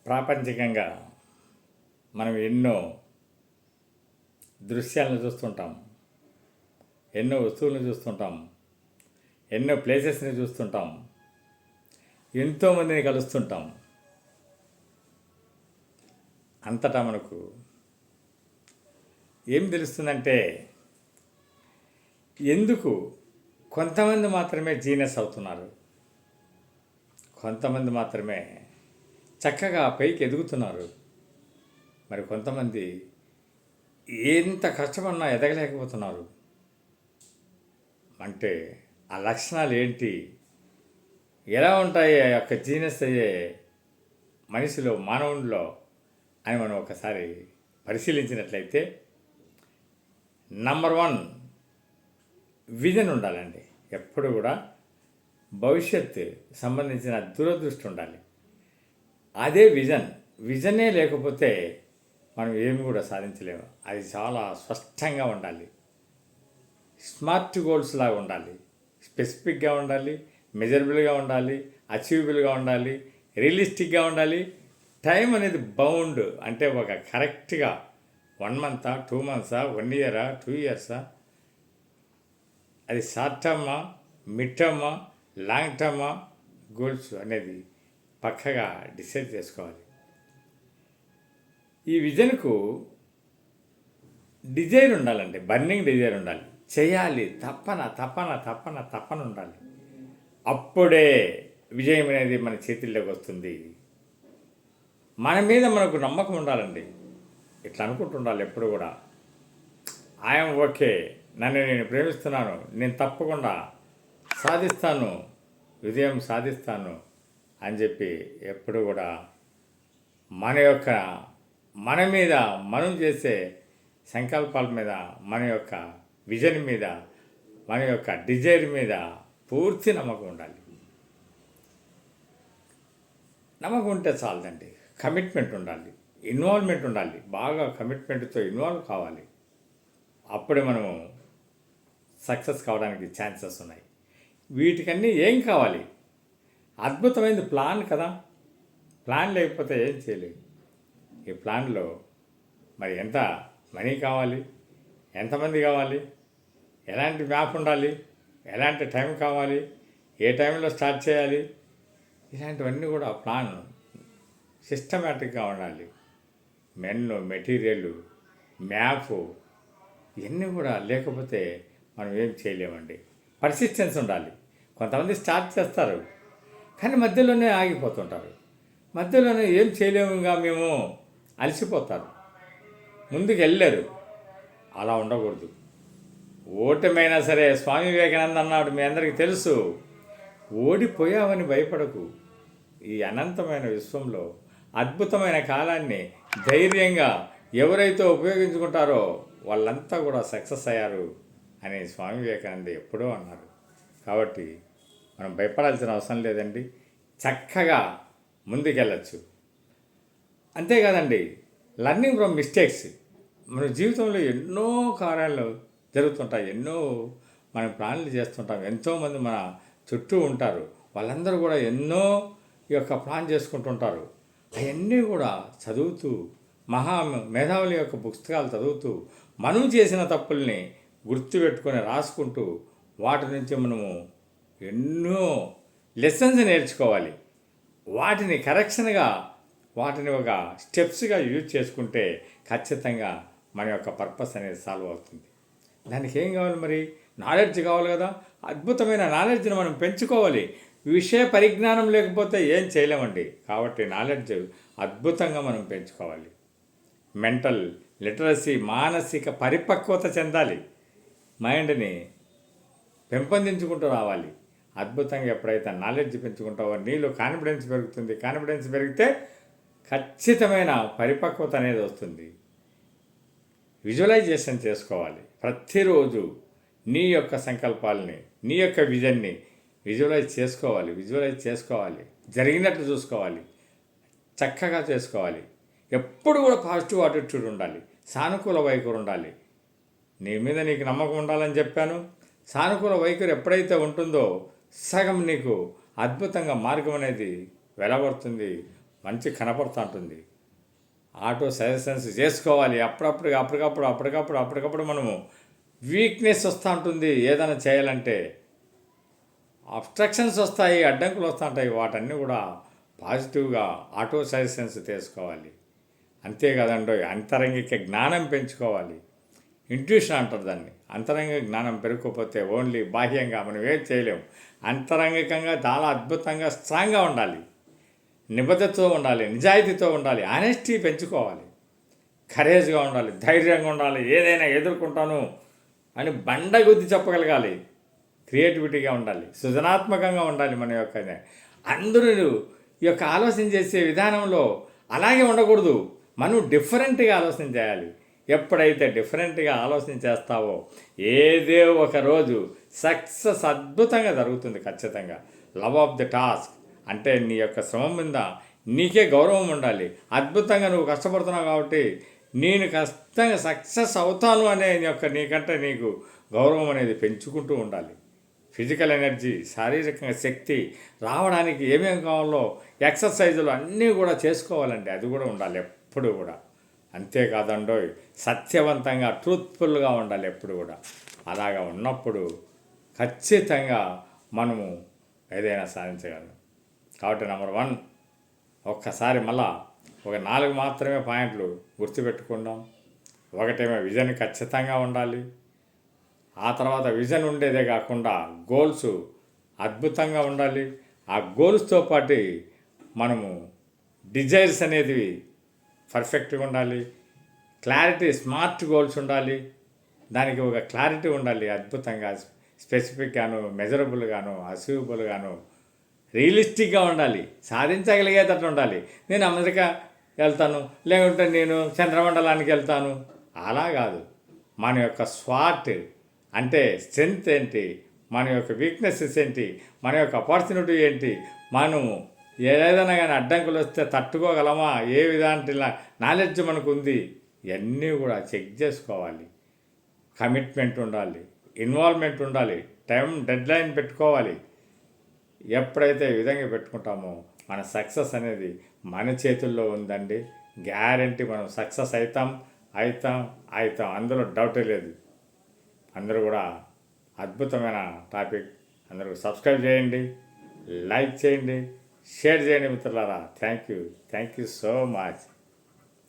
ప్రాపంచికంగా మనం ఎన్నో దృశ్యాలను చూస్తుంటాం, ఎన్నో వస్తువులను చూస్తుంటాం, ఎన్నో ప్లేసెస్ని చూస్తుంటాం, ఎంతోమందిని కలుస్తుంటాం. అంతటా మనకు ఏం తెలుస్తుందంటే, ఎందుకు కొంతమంది మాత్రమే జీనియస్ అవుతున్నారు, కొంతమంది మాత్రమే చక్కగా పైకి ఎదుగుతున్నారు, మరి కొంతమంది ఎంత కష్టపడినా ఎదగలేకపోతున్నారు. అంటే ఆ లక్షణాలు ఏంటి, ఎలా ఉంటాయి ఆ యొక్క జీనియస్ అయ్యే మనిషిలో, మానవునిలో అని మనం ఒకసారి పరిశీలించినట్లయితే, నంబర్ 1 విజన్ ఉండాలండి. ఎప్పుడు కూడా భవిష్యత్తు సంబంధించిన దూరదృష్టి ఉండాలి. అదే విజనే లేకపోతే మనం ఏమి కూడా సాధించలేము. అది చాలా స్పష్టంగా ఉండాలి, స్మార్ట్ గోల్స్ లాగా ఉండాలి, స్పెసిఫిక్గా ఉండాలి, మెజరబుల్గా ఉండాలి, అచీవబుల్గా ఉండాలి, రియలిస్టిక్గా ఉండాలి. టైం అనేది బౌండ్, అంటే ఒక కరెక్ట్గా 1 మంతా, 2 మంత్సా, 1 ఇయరా, 2 ఇయర్సా, అది షార్ట్ టర్మా, మిడ్ టర్మా, లాంగ్ టర్మా గోల్స్ అనేది పక్కగా డిసైడ్ చేసుకోవాలి. ఈ విజన్కు డిజైర్ ఉండాలండి, బర్నింగ్ డిజైర్ ఉండాలి. చేయాలి, తప్పన తప్పన తప్పన తప్పన ఉండాలి. అప్పుడే విజయం అనేది మన చేతుల్లోకి వస్తుంది. మన మీద మనకు నమ్మకం ఉండాలండి. ఇట్లా అనుకుంటుండాలి ఎప్పుడు కూడా, ఐఎమ్ ఓకే, నన్ను నేను ప్రేమిస్తున్నాను, నేను తప్పకుండా సాధిస్తాను, విజయం సాధిస్తాను అని చెప్పి ఎప్పుడు కూడా మన మీద మనం చేసే సంకల్పాల మీద, మన యొక్క విజన్ మీద, మన యొక్క డిజైర్ మీద పూర్తి నమ్మకం ఉండాలి. నమ్మకం ఉంటే చాలదండి, కమిట్మెంట్ ఉండాలి, ఇన్వాల్వ్మెంట్ ఉండాలి. బాగా కమిట్మెంట్తో ఇన్వాల్వ్ కావాలి. అప్పుడే మనము సక్సెస్ కావడానికి ఛాన్సెస్ ఉన్నాయి. వీటికన్నీ ఏం కావాలి? అద్భుతమైనది ప్లాన్ కదా. ప్లాన్ లేకపోతే ఏం చేయలేదు. ఈ ప్లాన్లో మరి ఎంత మనీ కావాలి, ఎంతమంది కావాలి, ఎలాంటి మ్యాప్ ఉండాలి, ఎలాంటి టైం కావాలి, ఏ టైంలో స్టార్ట్ చేయాలి, ఇలాంటివన్నీ కూడా ప్లాన్ సిస్టమేటిక్గా ఉండాలి. మెటీరియల్, మ్యాప్ ఇవన్నీ కూడా లేకపోతే మనం ఏం చేయలేమండి. పర్సిస్టెన్స్ ఉండాలి. కొంతమంది స్టార్ట్ చేస్తారు కానీ మధ్యలోనే ఆగిపోతుంటారు, మధ్యలోనే ఏం చేయలేముగా మేము అలసిపోతారు, ముందుకు వెళ్ళారు. అలా ఉండకూడదు. ఓటమైనా సరే, స్వామి వివేకానంద అన్నాడు, మీ అందరికీ తెలుసు, ఓడిపోయావని భయపడకు. ఈ అనంతమైన విశ్వంలో అద్భుతమైన కాలాన్ని ధైర్యంగా ఎవరైతే ఉపయోగించుకుంటారో వాళ్ళంతా కూడా సక్సెస్ అయ్యారు అని స్వామి వివేకానంద ఎప్పుడో అన్నారు. కాబట్టి మనం భయపడాల్సిన అవసరం లేదండి, చక్కగా ముందుకెళ్ళచ్చు. అంతేకాదండి, లర్నింగ్ ఫ్రమ్ మిస్టేక్స్. మన జీవితంలో ఎన్నో కార్యాలు జరుగుతుంటాయి, ఎన్నో మనం ప్లాన్లు చేస్తుంటాం, ఎంతోమంది మన చుట్టూ ఉంటారు, వాళ్ళందరూ కూడా ఎన్నో ఈ యొక్క ప్లాన్ చేసుకుంటుంటారు. అవన్నీ కూడా చదువుతూ, మేధావుల యొక్క పుస్తకాలు చదువుతూ, మనం చేసిన తప్పుల్ని గుర్తుపెట్టుకొని రాసుకుంటూ, వాటి నుంచి మనము ఎన్నో లెసన్స్ నేర్చుకోవాలి. వాటిని కరెక్షన్గా, వాటిని ఒక స్టెప్స్గా యూజ్ చేసుకుంటే ఖచ్చితంగా మన యొక్క పర్పస్ అనేది సాల్వ్ అవుతుంది. దానికి ఏం కావాలి మరి? నాలెడ్జ్ కావాలి కదా. అద్భుతమైన నాలెడ్జ్ని మనం పెంచుకోవాలి. విషయ పరిజ్ఞానం లేకపోతే ఏం చేయలేమండి. కాబట్టి నాలెడ్జ్ అద్భుతంగా మనం పెంచుకోవాలి. మెంటల్ లిటరసీ, మానసిక పరిపక్వత చెందాలి. మైండ్ని పెంపొందించుకుంటూ రావాలి. అద్భుతంగా ఎప్పుడైతే నాలెడ్జ్ పెంచుకుంటావో నీలో కాన్ఫిడెన్స్ పెరుగుతుంది. కాన్ఫిడెన్స్ పెరిగితే ఖచ్చితమైన పరిపక్వత అనేది వస్తుంది. విజువలైజేషన్ చేసుకోవాలి. ప్రతిరోజు నీ యొక్క సంకల్పాలని, నీ యొక్క విజన్ని విజువలైజ్ చేసుకోవాలి. జరిగినట్లు చూసుకోవాలి, చక్కగా చేసుకోవాలి. ఎప్పుడు కూడా పాజిటివ్ యాటిట్యూడ్ ఉండాలి, సానుకూల వైఖరి ఉండాలి. నీ మీద నీకు నమ్మకం ఉండాలని చెప్పాను. సానుకూల వైఖరి ఎప్పుడైతే ఉంటుందో సగం నీకు అద్భుతంగా మార్గం అనేది వెలవడుతుంది. మంచి కనపడుతుంటుంది. ఆటో సజెషన్స్ చేసుకోవాలి. అప్పటికప్పుడు మనము వీక్నెస్ వస్తూ ఉంటుంది. ఏదైనా చేయాలంటే అబ్స్ట్రక్షన్స్ వస్తాయి, అడ్డంకులు వస్తూ ఉంటాయి. వాటన్నీ కూడా పాజిటివ్గా ఆటో సజెషన్స్ తీసుకోవాలి. అంతే కదండో, అంతరంగిక జ్ఞానం పెంచుకోవాలి. ఇంట్యూషన్ అంటారు దాన్ని. అంతరంగిక జ్ఞానం పెరగకపోతే ఓన్లీ బాహ్యంగా మనం ఏం చేయలేము. అంతరంగికంగా చాలా అద్భుతంగా స్ట్రాంగ్గా ఉండాలి, నిబద్ధతతో ఉండాలి, నిజాయితీతో ఉండాలి, ఆనెస్టీ పెంచుకోవాలి, కరేజ్గా ఉండాలి, ధైర్యంగా ఉండాలి, ఏదైనా ఎదుర్కొంటాను అని బండగుద్ది చెప్పగలగాలి, క్రియేటివిటీగా ఉండాలి, సృజనాత్మకంగా ఉండాలి. మన యొక్క అందరూ ఈ యొక్క ఆలోచన చేసే విధానంలో అలాగే ఉండకూడదు. మనం డిఫరెంట్గా ఆలోచన చేయాలి. ఎప్పుడైతే డిఫరెంట్గా ఆలోచన చేస్తావో ఏదో ఒక రోజు సక్సెస్ అద్భుతంగా జరుగుతుంది ఖచ్చితంగా. లవ్ ఆఫ్ ది టాస్క్ అంటే నీ యొక్క శ్రమ మీద నీకే గౌరవం ఉండాలి. అద్భుతంగా నువ్వు కష్టపడుతున్నావు కాబట్టి నేను ఖచ్చితంగా సక్సెస్ అవుతాను అనే నీకంటే నీకు గౌరవం అనేది పెంచుకుంటూ ఉండాలి. ఫిజికల్ ఎనర్జీ, శారీరకంగా శక్తి రావడానికి ఏమేమి కావాలో ఎక్సర్సైజులు అన్నీ కూడా చేసుకోవాలండి. అది కూడా ఉండాలి ఎప్పుడు కూడా. అంతేకాదండో సత్యవంతంగా ట్రూత్ఫుల్గా ఉండాలి ఎప్పుడు కూడా. అలాగా ఉన్నప్పుడు ఖచ్చితంగా మనము ఏదైనా సాధించగలం. కాబట్టి నెంబర్ 1 ఒక్కసారి మళ్ళా ఒక 4 మాత్రమే పాయింట్లు గుర్తుపెట్టుకుందాం. ఒకటేమో విజన్ ఖచ్చితంగా ఉండాలి. ఆ తర్వాత విజన్ ఉండేదే కాకుండా గోల్స్ అద్భుతంగా ఉండాలి. ఆ గోల్స్తో పాటు మనము డిజైర్స్ అనేది పర్ఫెక్ట్గా ఉండాలి. క్లారిటీ, స్మార్ట్ గోల్స్ ఉండాలి. దానికి ఒక క్లారిటీ ఉండాలి అద్భుతంగా, స్పెసిఫిక్గాను, మెజరబుల్గాను, అచీవబుల్గాను, రియలిస్టిక్గా ఉండాలి. సాధించగలిగేటట్టు ఉండాలి. నేను అమెరికా వెళ్తాను, లేకుంటే నేను చంద్రమండలానికి వెళ్తాను అలా కాదు. మన యొక్క స్వాట్ అంటే స్ట్రెంగ్త్ ఏంటి, మన యొక్క వీక్నెసెస్ ఏంటి, మన యొక్క ఆపర్చునిటీ ఏంటి, మనము ఏదైనా కానీ అడ్డంకులు వస్తే తట్టుకోగలమా, ఏ విధాంటిలా నాలెడ్జ్ మనకు ఉంది, ఇవన్నీ కూడా చెక్ చేసుకోవాలి. కమిట్మెంట్ ఉండాలి, ఇన్వాల్వ్మెంట్ ఉండాలి, టైం డెడ్లైన్ పెట్టుకోవాలి. ఎప్పుడైతే ఈ విధంగా పెట్టుకుంటామో మన సక్సెస్ అనేది మన చేతుల్లో ఉందండి. గ్యారంటీ మనం సక్సెస్ అవుతాం. అందులో డౌటే లేదు. అందరూ కూడా అద్భుతమైన టాపిక్. అందరూ సబ్స్క్రైబ్ చేయండి, లైక్ చేయండి, షేర్ చేయండి మిత్రులారా. Thank you so much.